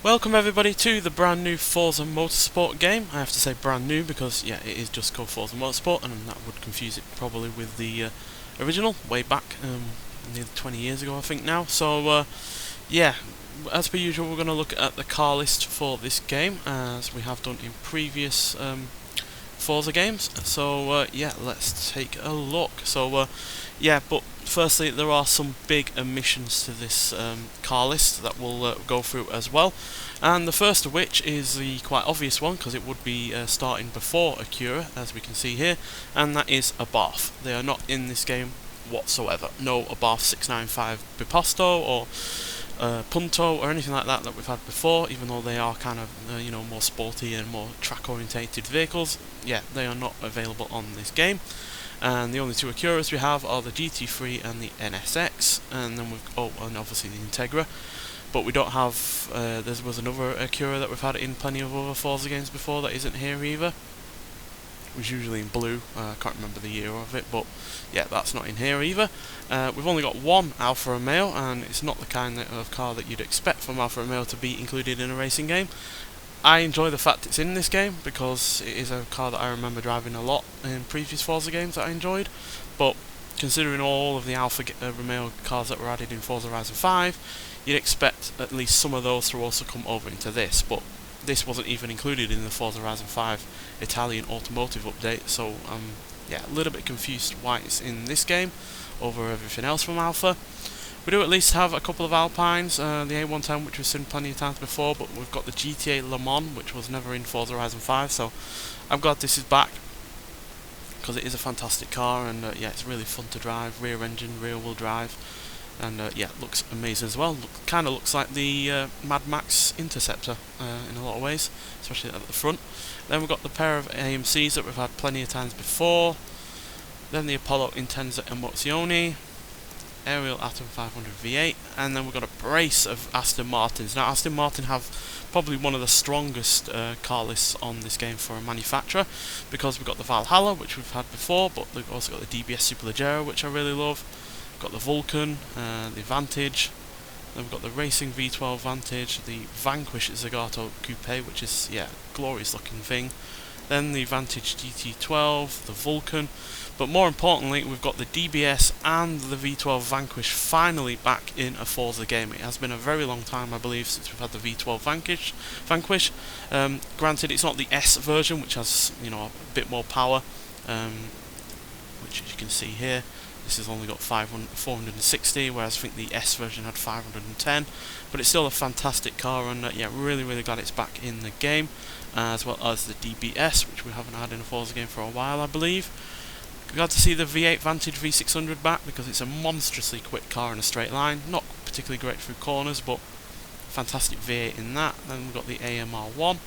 Welcome everybody to the brand new Forza Motorsport game. I have to say brand new because yeah, it is just called Forza Motorsport, and that would confuse it probably with the original way back nearly 20 years ago I think now. So yeah, as per usual we're going to look at the car list for this game as we have done in previous Forza games. So yeah, let's take a look. So yeah, but firstly there are some big omissions to this car list that we'll go through as well, and the first of which is the quite obvious one because it would be starting before Acura, as we can see here, and that is Abarth. They are not in this game whatsoever. No Abarth 695 Biposto or Punto or anything like that we've had before, even though they are kind of you know, more sporty and more track orientated vehicles. Yeah, they are not available on this game. And the only two Acuras we have are the GT3 and the NSX, and then and obviously the Integra. But we don't have. There was another Acura that we've had in plenty of other Forza games before that isn't here either. It was usually in blue. I can't remember the year of it, but yeah, that's not in here either. We've only got one Alfa Romeo, and it's not the kind of car that you'd expect from Alfa Romeo to be included in a racing game. I enjoy the fact it's in this game because it is a car that I remember driving a lot in previous Forza games that I enjoyed, but considering all of the Alfa Romeo cars that were added in Forza Horizon 5, you'd expect at least some of those to also come over into this, but this wasn't even included in the Forza Horizon 5 Italian automotive update, so yeah, a little bit confused why it's in this game over everything else from Alfa. We do at least have a couple of Alpines, the A110, which we've seen plenty of times before, but we've got the GTA Le Mans, which was never in Forza Horizon 5, so I'm glad this is back, because it is a fantastic car, and yeah, it's really fun to drive, rear engine, rear wheel drive, and yeah, it looks amazing as well. Kind of looks like the Mad Max Interceptor in a lot of ways, especially at the front. Then we've got the pair of AMCs that we've had plenty of times before, then the Apollo Intensa Emozioni, Ariel Atom 500 V8, and then we've got a brace of Aston Martins. Now Aston Martin have probably one of the strongest car lists on this game for a manufacturer, because we've got the Valhalla, which we've had before, but we've also got the DBS Superleggera, which I really love. We've got the Vulcan, the Vantage, then we've got the Racing V12 Vantage, the Vanquish Zagato Coupe, which is, yeah, glorious looking thing, then the Vantage GT12, the Vulcan, but more importantly we've got the DBS and the V12 Vanquish finally back in a Forza game. It has been a very long time, I believe, since we've had the V12 Vanquish. Granted, it's not the S version, which has, you know, a bit more power, which as you can see here, this has only got 460, whereas I think the S version had 510, but it's still a fantastic car, and yeah, really glad it's back in the game, as well as the DBS, which we haven't had in a Forza game for a while, I believe. Glad to see the V8 Vantage V600 back, because it's a monstrously quick car in a straight line, not particularly great through corners, but fantastic V8 in that. Then we've got the AMR1,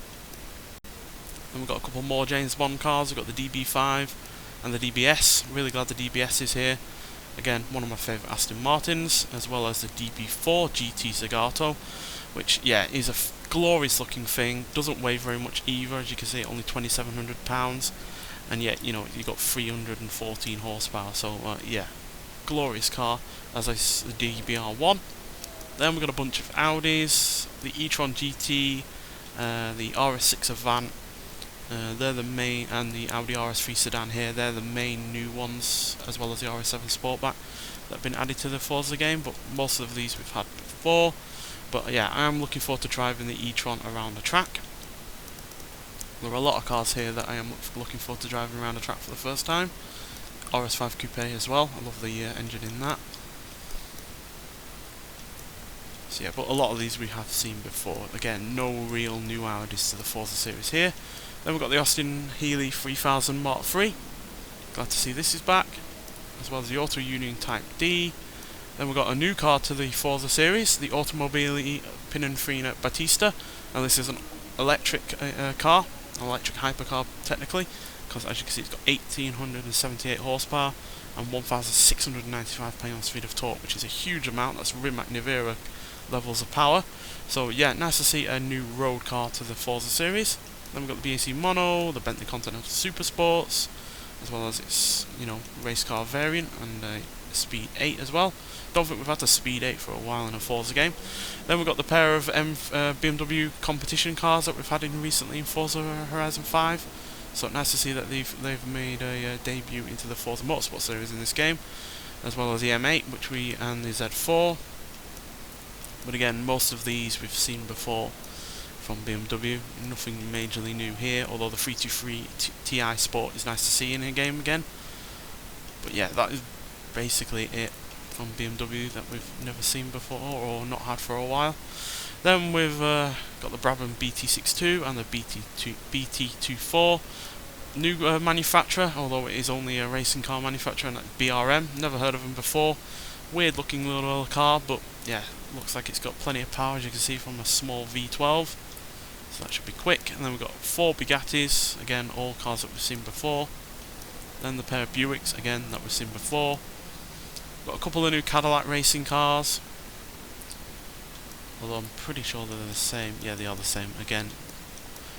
then we've got a couple more James Bond cars. We've got the DB5 and the DBS. Really glad the DBS is here. Again, one of my favourite Aston Martins, as well as the DB4 GT Zagato, which, yeah, is a glorious looking thing. Doesn't weigh very much either, as you can see, only 2,700 pounds, and yet, you know, you've got 314 horsepower. So yeah, glorious car, as is the DBR1. Then we've got a bunch of Audis, the e-tron GT, the RS6 Avant. They're the main, and the Audi RS3 sedan here, they're the main new ones, as well as the RS7 Sportback that have been added to the Forza game, but most of these we've had before. But yeah, I am looking forward to driving the e-tron around the track. There are a lot of cars here that I am looking forward to driving around the track for the first time. RS5 Coupe as well, I love the engine in that. So yeah, but a lot of these we have seen before. Again, no real new Audis to the Forza series here. Then we've got the Austin Healey 3000 Mark III. Glad to see this is back, as well as the Auto Union Type D. Then we've got a new car to the Forza series, the Automobili Pininfarina Battista, and this is an electric car, an electric hypercar technically, because as you can see it's got 1,878 horsepower and 1,695 pounds-feet of torque, which is a huge amount. That's Rimac Nivera levels of power. So yeah, nice to see a new road car to the Forza series. Then we've got the BAC Mono, the Bentley Continental Super Sports, as well as its, you know, race car variant, and Speed 8 as well. Don't think we've had a Speed 8 for a while in a Forza game. Then we've got the pair of BMW competition cars that we've had in recently in Forza Horizon 5. So nice to see that they've made a debut into the Forza Motorsport series in this game, as well as the M8, and the Z4. But again, most of these we've seen before from BMW. Nothing majorly new here, although the 323 Ti Sport is nice to see in a game again. But yeah, that is basically it from BMW that we've never seen before or not had for a while. Then we've got the Brabham BT62 and the BT24. New manufacturer, although it is only a racing car manufacturer, and BRM. Never heard of them before. Weird looking little car, but yeah, looks like it's got plenty of power, as you can see, from a small V12. So that should be quick. And then we've got 4 Bugattis, again, all cars that we've seen before. Then the pair of Buicks, again, that we've seen before. Got a couple of new Cadillac racing cars, although I'm pretty sure they're the same. Yeah, they are the same. Again,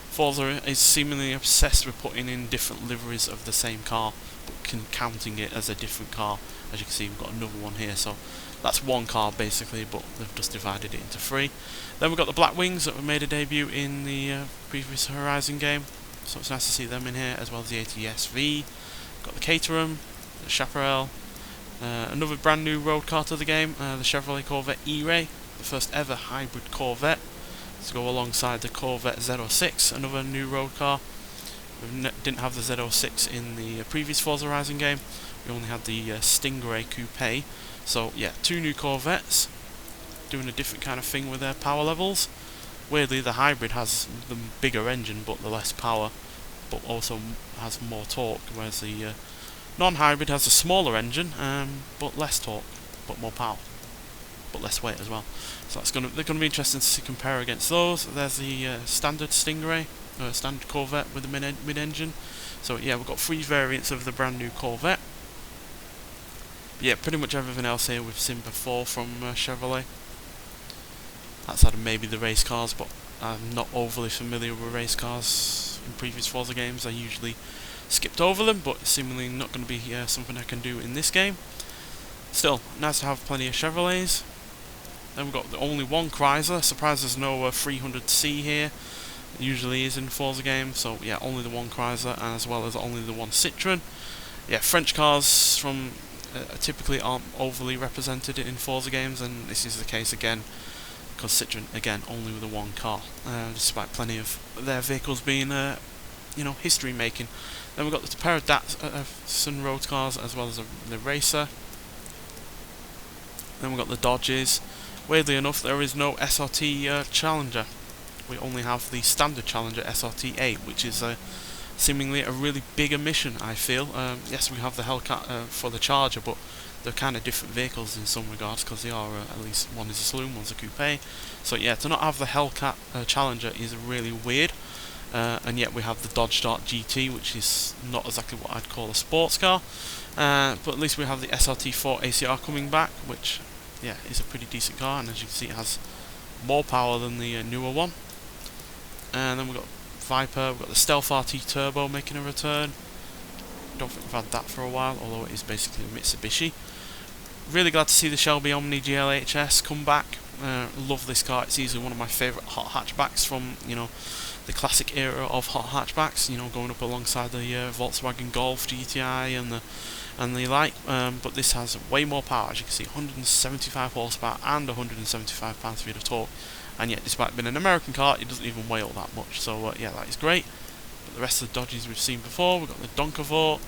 Forza is seemingly obsessed with putting in different liveries of the same car, but counting it as a different car. As you can see, we've got another one here, so that's one car basically, but they've just divided it into 3. Then we've got the Black Wings that have made a debut in the previous Horizon game, so it's nice to see them in here, as well as the ATS-V. Got the Caterham, the Chaparral, another brand new road car to the game, the Chevrolet Corvette E-Ray, the first ever hybrid Corvette, to go alongside the Corvette Z06, another new road car. We didn't have the Z06 in the previous Forza Horizon game, we only had the Stingray Coupe. So yeah, 2 new Corvettes, doing a different kind of thing with their power levels. Weirdly, the hybrid has the bigger engine but the less power, but also has more torque, whereas the non-hybrid has a smaller engine, but less torque, but more power, but less weight as well. So they're gonna be interesting to compare against those. There's the standard Stingray, standard Corvette with the mid-engine. So yeah, we've got 3 variants of the brand new Corvette. But yeah, pretty much everything else here we've seen before from Chevrolet. Outside of maybe the race cars, but I'm not overly familiar with race cars in previous Forza games. I usually skipped over them, but it's seemingly not going to be something I can do in this game. Still, nice to have plenty of Chevrolets. Then we've got the only one Chrysler. Surprised there's no 300C here. It usually is in Forza games, so yeah, only the one Chrysler, and as well as only the one Citroen. Yeah, French cars from typically aren't overly represented in Forza games, and this is the case again, because Citroen, again, only with the one car, despite plenty of their vehicles being history making. Then we've got the pair of Datsun road cars, as well as the Racer. Then we've got the Dodges. Weirdly enough, there is no SRT Challenger. We only have the standard Challenger SRT 8, which is seemingly a really big omission, I feel. Yes, we have the Hellcat for the Charger, but they're kind of different vehicles in some regards, because they are, at least one is a saloon, one's a coupe. So yeah, to not have the Hellcat Challenger is really weird. And yet we have the Dodge Dart GT, which is not exactly what I'd call a sports car. But at least we have the SRT4 ACR coming back, which yeah, is a pretty decent car, and as you can see, it has more power than the newer one. And then we've got Viper, we've got the Stealth RT Turbo making a return. Don't think we've had that for a while, although it is basically a Mitsubishi. Really glad to see the Shelby Omni GLHS come back. Love this car. It's easily one of my favourite hot hatchbacks from the classic era of hot hatchbacks. Going up alongside the Volkswagen Golf GTI and the like. But this has way more power. As you can see, 175 horsepower and 175 pound-feet of torque. And yet, despite being an American car, it doesn't even weigh all that much. So yeah, that is great. But the rest of the Dodges we've seen before. We've got the Donkavort,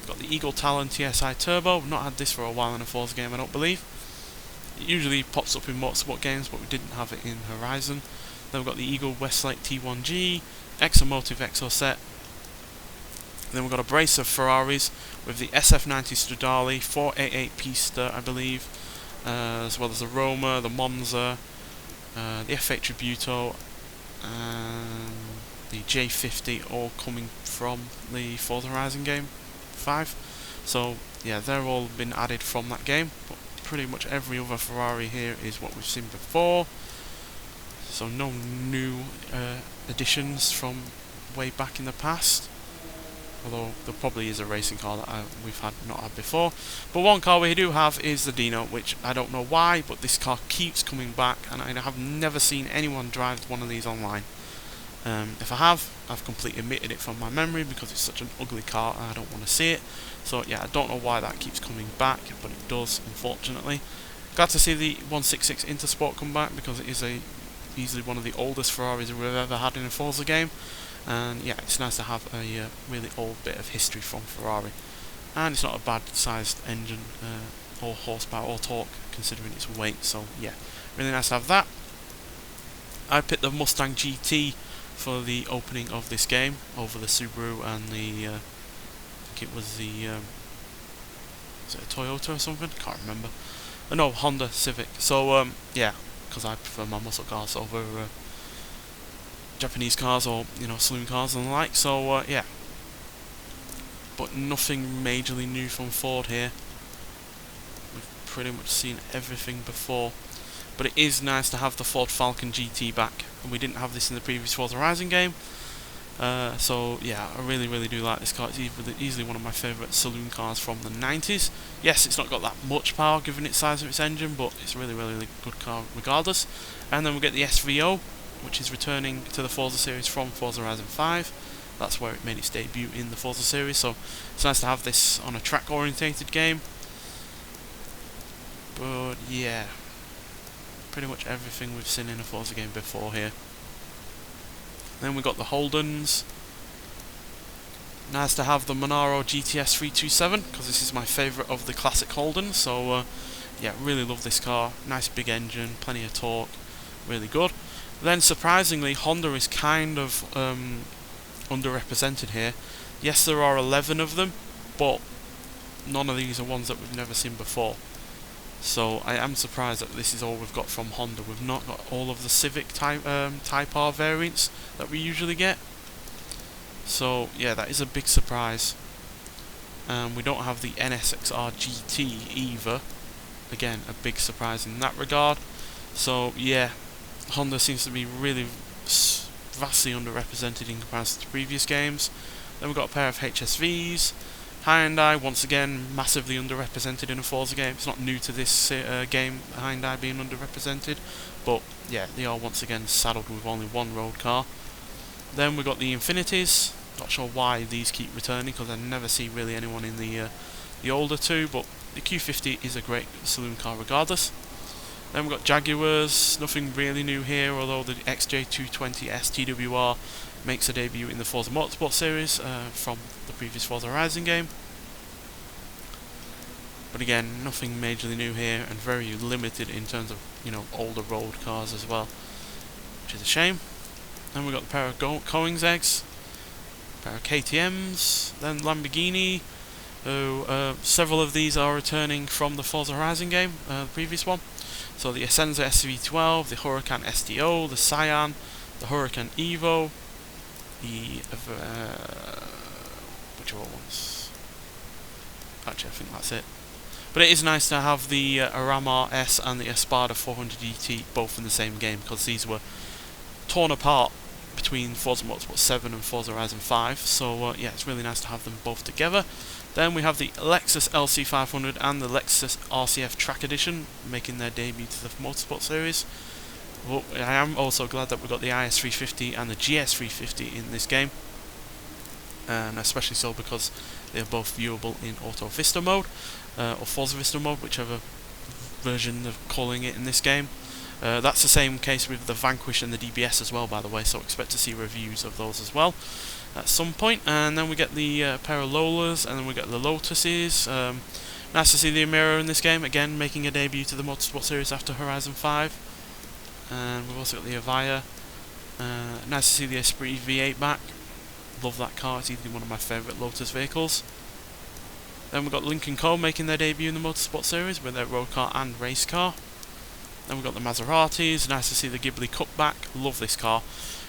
we've got the Eagle Talon TSI Turbo. We've not had this for a while in a Forza game, I don't believe. It usually pops up in motorsport games, but we didn't have it in Horizon. Then we've got the Eagle Westlake T1G, Exomotive Exocet. Then we've got a brace of Ferraris with the SF90 Stradale, 488 Pista, I believe, as well as the Roma, the Monza, the F8 Tributo, and the J50, all coming from the Forza Horizon game 5. So yeah, they're all been added from that game, but pretty much every other Ferrari here is what we've seen before. So no new additions from way back in the past. although there probably is a racing car that we've not had before. But one car we do have is the Dino, which I don't know why, but this car keeps coming back, and I have never seen anyone drive one of these online. If I have, I've completely omitted it from my memory because it's such an ugly car and I don't want to see it. So yeah, I don't know why that keeps coming back, but it does, unfortunately. Glad to see the 166 Intersport come back because it is easily one of the oldest Ferraris we've ever had in a Forza game. And yeah, it's nice to have a really old bit of history from Ferrari. And it's not a bad sized engine or horsepower or torque considering its weight, so yeah, really nice to have that. I picked the Mustang GT for the opening of this game over the Subaru and the I think it was the is it a Toyota or something? Can't remember. No, Honda Civic. So yeah, because I prefer my muscle cars over Japanese cars or saloon cars and the like. So yeah, but nothing majorly new from Ford here. We've pretty much seen everything before. But it is nice to have the Ford Falcon GT back, and we didn't have this in the previous Forza Horizon game. So yeah, I really do like this car. It's easily one of my favourite saloon cars from the 90s. Yes, it's not got that much power given its size of its engine, but it's a really good car regardless. And then we get the SVO, which is returning to the Forza series from Forza Horizon 5. That's where it made its debut in the Forza series, so it's nice to have this on a track orientated game. But yeah, pretty much everything we've seen in a Forza game before here. Then we got the Holdens. Nice to have the Monaro GTS 327 because this is my favourite of the classic Holden. So yeah, really love this car. Nice big engine, plenty of torque, really good. Then surprisingly, Honda is kind of underrepresented here. Yes, there are 11 of them, but none of these are ones that we've never seen before. So I am surprised that this is all we've got from Honda. We've not got all of the Civic Type R variants that we usually get. So yeah, that is a big surprise. We don't have the NSXR GT either. Again, a big surprise in that regard. So yeah, Honda seems to be really vastly underrepresented in comparison to previous games. Then we've got a pair of HSVs. Hyundai, once again, massively underrepresented in a Forza game. It's not new to this game, Hyundai being underrepresented, but yeah, they are once again saddled with only one road car. Then we've got the Infinities. Not sure why these keep returning, because I never see really anyone in the older two, but the Q50 is a great saloon car regardless. Then we've got Jaguars, nothing really new here, although the XJ220 STWR makes a debut in the Forza Motorsport series from the previous Forza Horizon game. But again, nothing majorly new here, and very limited in terms of older road cars as well, which is a shame. Then we've got the pair of Koenigseggs, a pair of KTMs, then Lamborghini. Several of these are returning from the Forza Horizon game, the previous one. So the Essenza SV12, the Huracan STO, the Cyan, the Huracan Evo, the which other ones? Actually, I think that's it. But it is nice to have the Aramar S and the Espada 400 GT both in the same game, because these were torn apart between Forza Motorsport 7 and Forza Horizon 5. So yeah, it's really nice to have them both together. Then we have the Lexus Lc500 and the Lexus RCF Track Edition making their debut to the Motorsport series. Well, I am also glad that we've got the IS350 and the GS350 in this game, and especially so because they are both viewable in Auto Vista mode, or Forza Vista mode, whichever version they're calling it in this game. That's the same case with the Vanquish and the DBS as well, by the way, so expect to see reviews of those as well at some point. And then we get the pair of Lolas, and then we get the Lotuses. Nice to see the Amira in this game, again making a debut to the Motorsport series after Horizon 5. And we've also got the Avaya. Nice to see the Esprit V8 back. Love that car, it's easily one of my favourite Lotus vehicles. Then we've got Lincoln Co making their debut in the Motorsport series with their road car and race car. Then we've got the Maseratis. Nice to see the Ghibli Cup back. Love this car.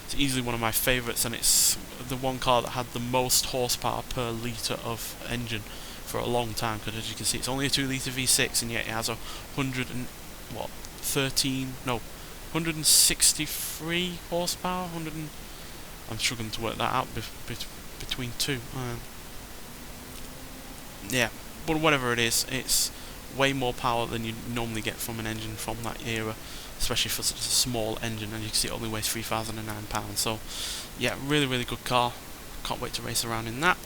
It's easily one of my favourites, and it's the one car that had the most horsepower per litre of engine for a long time, because as you can see it's only a 2 litre V6, and yet it has 163 horsepower. I'm struggling to work that out between two. yeah, but whatever it is, it's way more power than you normally get from an engine from that era, especially for such a small engine. And you can see it only weighs 3,009 pounds. So yeah, really good car. Can't wait to race around in that.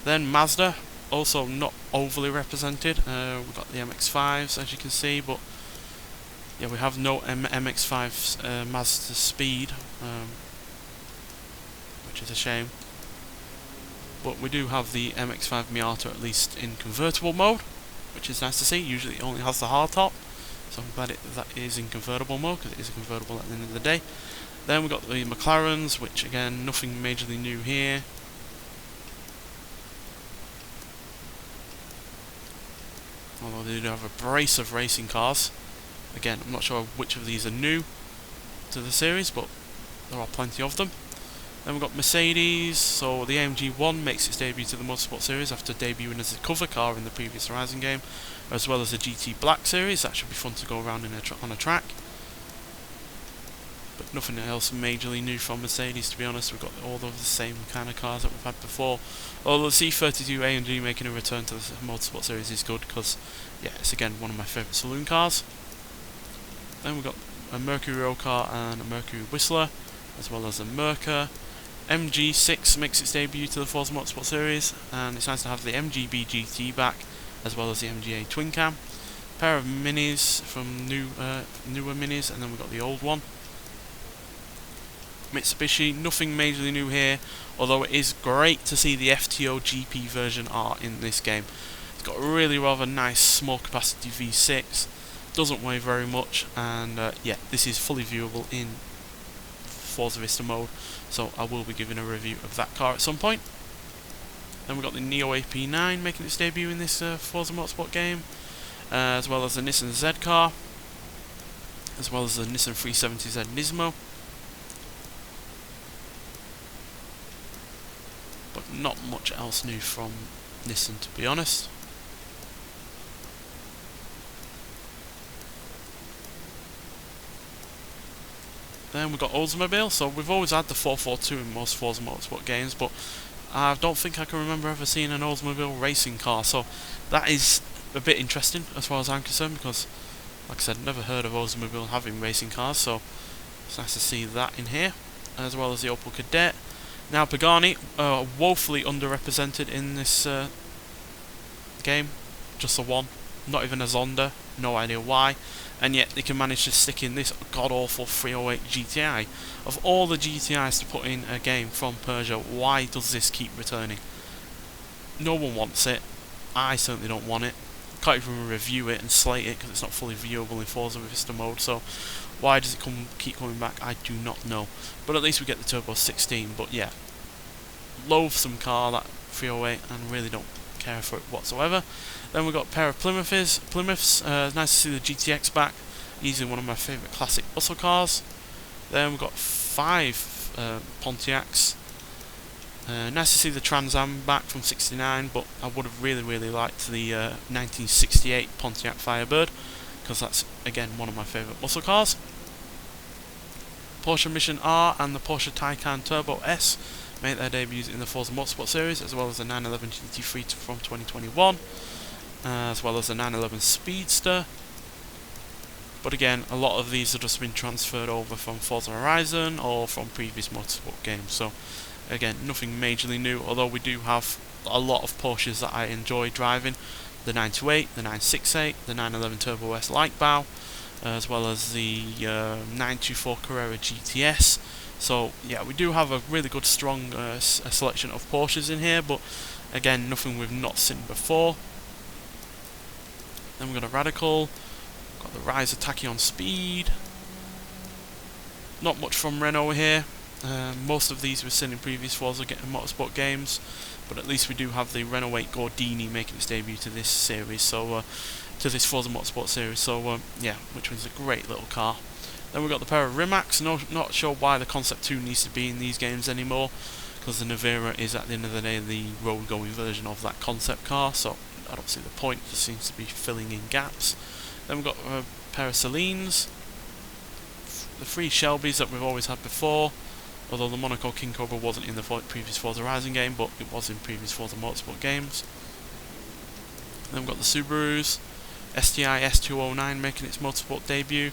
Then Mazda, also not overly represented. We've got the MX-5s, as you can see, but yeah, we have no MX-5 Mazda Speed, which is a shame. But we do have the MX-5 Miata, at least in convertible mode, which is nice to see. Usually it only has the hardtop, so I'm glad that is in convertible mode, because it is a convertible at the end of the day. Then we've got the Mclarens, which again, nothing majorly new here. Although they do have a brace of racing cars. Again, I'm not sure which of these are new to the series, but there are plenty of them. Then we've got Mercedes, so the AMG 1 makes its debut to the Motorsport series after debuting as a cover car in the previous Horizon game, as well as the GT Black series. That should be fun to go around on a track. But nothing else majorly new from Mercedes, to be honest. We've got all of the same kind of cars that we've had before. Although the C32 AMG making a return to the Motorsport series is good, because yeah, it's again one of my favourite saloon cars. Then we've got a Mercury Road car and a Mercury Whistler, as well as a Merca. MG6 makes its debut to the Forza Motorsport series, and it's nice to have the MGB GT back, as well as the MGA twin cam. A pair of minis from newer minis, and then we've got the old one. Mitsubishi, nothing majorly new here, although it is great to see the FTO GP version R in this game. It's got a really rather nice small capacity V6, doesn't weigh very much, and yeah, this is fully viewable in Forza Vista mode, so I will be giving a review of that car at some point. Then we've got the Neo AP9 making its debut in this Forza Motorsport game, as well as the Nissan Z car, as well as the Nissan 370Z Nismo. But not much else new from Nissan, to be honest. Then we've got Oldsmobile, so we've always had the 442 in most Forza Motorsport games, but I don't think I can remember ever seeing an Oldsmobile racing car, so that is a bit interesting as far as I'm concerned, because like I said, never heard of Oldsmobile having racing cars, so it's nice to see that in here, as well as the Opel Kadett. Now Pagani, woefully underrepresented in this game, just the one, not even a Zonda, no idea why, and yet they can manage to stick in this god-awful 308 GTI. Of all the GTIs to put in a game from Peugeot, why does this keep returning? No one wants it, I certainly don't want it, can't even review it and slate it because it's not fully viewable in Forza Vista mode, so why does it keep coming back, I do not know. But at least we get the Turbo 16, but yeah, loathsome car, that 308, and really don't care for it whatsoever. Then we've got a pair of Plymouths. Nice to see the GTX back, easily one of my favourite classic muscle cars. Then we've got 5 Pontiacs. Nice to see the Trans Am back from '69, but I would have really liked the 1968 Pontiac Firebird, because that's again one of my favourite muscle cars. Porsche Mission R and the Porsche Taycan Turbo S made their debuts in the Forza Motorsport series, as well as the 911 GT3 from 2021, as well as the 911 Speedster. But again, a lot of these have just been transferred over from Forza Horizon or from previous Motorsport games, so again, nothing majorly new, although we do have a lot of Porsches that I enjoy driving. The 928, the 968, the 911 Turbo S Lightbow, as well as the 924 Carrera GTS. So yeah, we do have a really good strong selection of Porsches in here, but again, nothing we've not seen before. Then we've got a Radical, got the Rise of Tachyon Speed. Not much from Renault here. Most of these we've seen in previous Forza Motorsport games, but at least we do have the Renault 8 Gordini making its debut to this series, so to this Forza Motorsport series. So yeah, which was a great little car. Then we've got the pair of Rimacs. Not sure why the Concept 2 needs to be in these games anymore, because the Nevera is at the end of the day the road-going version of that concept car, so I don't see the point. It just seems to be filling in gaps. Then we've got a pair of Celines, the 3 Shelbys that we've always had before, although the Monaco King Cobra wasn't in the previous Forza Horizon game, but it was in previous Forza Motorsport games. Then we've got the Subarus, Sti S209 making its motorsport debut.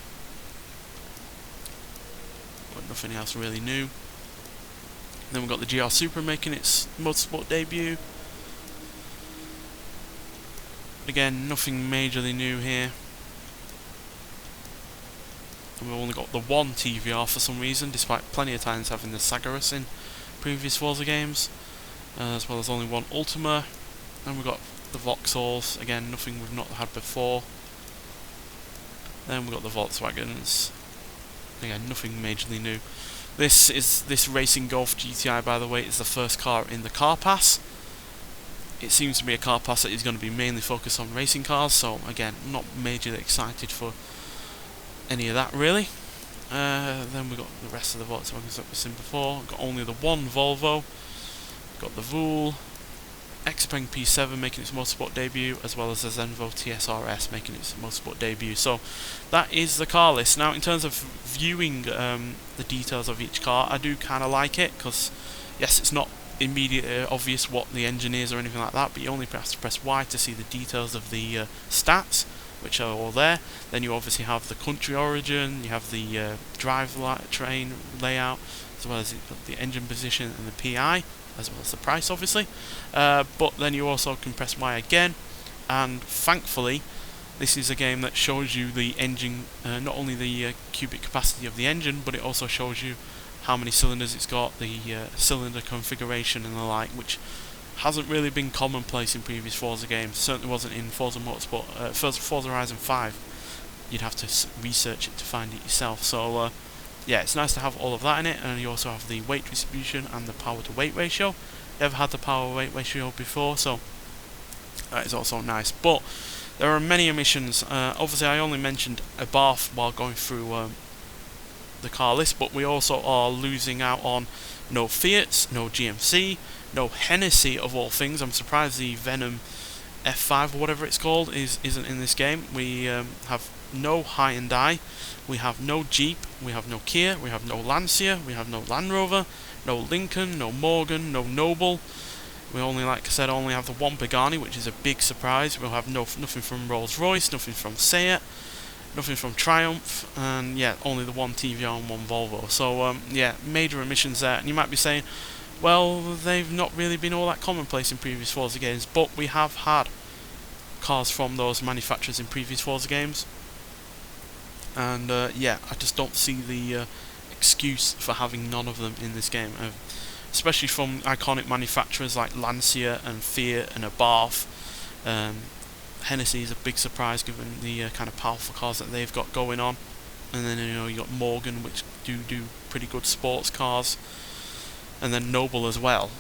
But nothing else really new. Then we've got the GR Supra making its motorsport debut. Again, nothing majorly new here. And we've only got the one TVR for some reason, despite plenty of times having the Sagaris in previous Forza games, as well as only one Ultima. And we've got the Vauxhalls, again nothing we've not had before. Then we've got the Volkswagens, again nothing majorly new. This Racing Golf GTI, by the way, is the first car in the car pass. It seems to be a car pass that is going to be mainly focused on racing cars, so again, not majorly excited for any of that really. Then we've got the rest of the Volkswagens that we've seen before. We've got only the one Volvo. We've got the Vool, Xpeng P7 making its motorsport debut, as well as the Zenvo TSRS making its motorsport debut. So that is the car list. Now in terms of viewing the details of each car, I do kind of like it, because yes, it's not immediately obvious what the engine is or anything like that, but you only have to press Y to see the details of the stats, which are all there. Then you obviously have the country origin, you have the train layout, as well as the engine position and the PI, as well as the price obviously. But then you also can press Y again, and thankfully this is a game that shows you the engine, not only the cubic capacity of the engine, but it also shows you how many cylinders it's got, the cylinder configuration and the like, which hasn't really been commonplace in previous Forza games. Certainly wasn't in Forza Motorsport, Forza Horizon 5. You'd have to research it to find it yourself. So yeah, it's nice to have all of that in it, and you also have the weight distribution and the power to weight ratio. Never had the power weight ratio before, so that is also nice. But there are many emissions. Obviously I only mentioned a bath while going through the car list, but we also are losing out on no Fiats, no GMC, no Hennessy of all things. I'm surprised the Venom F5 or whatever it's called isn't in this game. We have no Hyundai, we have no Jeep, we have no Kia, we have no Lancia, we have no Land Rover, no Lincoln, no Morgan, no Noble. We only, like I said, only have the one Pagani, which is a big surprise. We'll have nothing from Rolls-Royce, nothing from Seat, nothing from Triumph, and yeah, only the one TVR and one Volvo. So yeah, major emissions there. And you might be saying, well, they've not really been all that commonplace in previous Forza games, but we have had cars from those manufacturers in previous Forza games. And yeah, I just don't see the excuse for having none of them in this game, especially from iconic manufacturers like Lancia and Fiat and Abarth. Hennessy is a big surprise given the kind of powerful cars that they've got going on. And then you got Morgan, which do pretty good sports cars, and then Noble as well.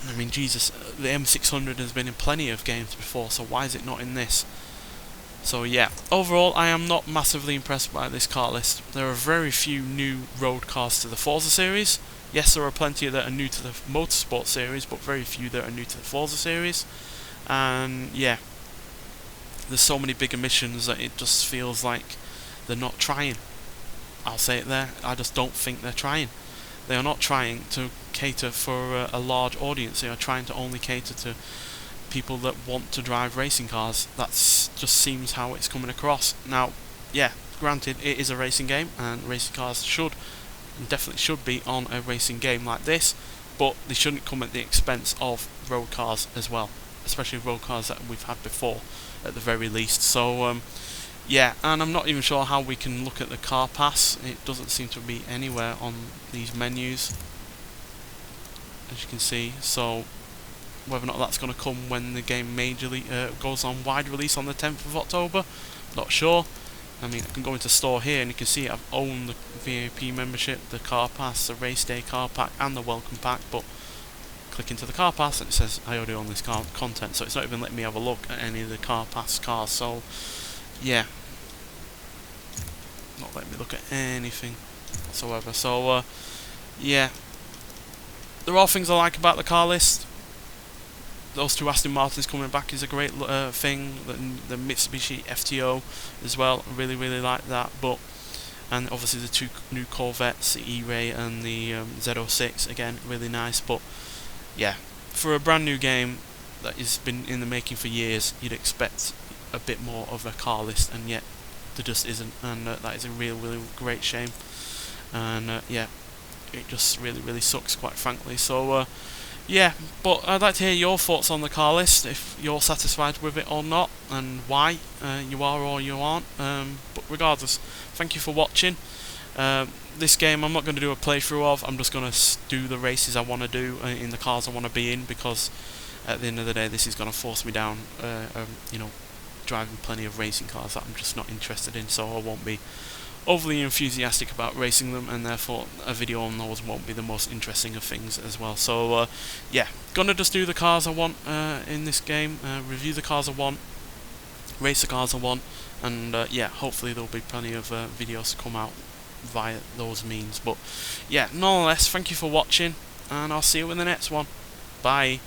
I mean, Jesus, the M600 has been in plenty of games before, so why is it not in this? So yeah, overall I am not massively impressed by this car list. There are very few new road cars to the Forza series. Yes, there are plenty that are new to the Motorsport series, but very few that are new to the Forza series. And yeah, there's so many big emissions that it just feels like they're not trying. I'll say it there, I just don't think they're trying. They are not trying to cater for a large audience. They are trying to only cater to people that want to drive racing cars. That's just seems how it's coming across. Now, yeah, granted, it is a racing game, and racing cars definitely should be on a racing game like this, but they shouldn't come at the expense of road cars as well, especially road cars that we've had before, at the very least. So, yeah, and I'm not even sure how we can look at the car pass. It doesn't seem to be anywhere on these menus, as you can see. So whether or not that's going to come when the game majorly goes on wide release on the 10th of October, not sure. I mean, I can go into store here and you can see I've owned the VIP membership, the car pass, the race day car pack and the welcome pack, but click into the car pass and it says I already own this car content, so it's not even letting me have a look at any of the car pass cars. So yeah, not letting me look at anything whatsoever. So yeah, there are things I like about the car list. Those two Aston Martins coming back is a great thing. The Mitsubishi FTO as well, I really like that. But and obviously the two new Corvettes, the E-Ray and the Z06, again really nice. But yeah, for a brand new game, that has been in the making for years, you'd expect a bit more of a car list, and yet there just isn't, and that is a really great shame. And yeah, it just really sucks, quite frankly. So yeah, but I'd like to hear your thoughts on the car list, if you're satisfied with it or not, and why you are or you aren't. But regardless, thank you for watching. This game I'm not going to do a playthrough of. I'm just going to do the races I want to do in the cars I want to be in, because at the end of the day this is going to force me down you know, driving plenty of racing cars that I'm just not interested in, so I won't be overly enthusiastic about racing them, and therefore a video on those won't be the most interesting of things as well. So yeah, gonna just do the cars I want in this game, review the cars I want, race the cars I want, and yeah, hopefully there'll be plenty of videos to come out via those means. But yeah, nonetheless, thank you for watching, and I'll see you in the next one. Bye.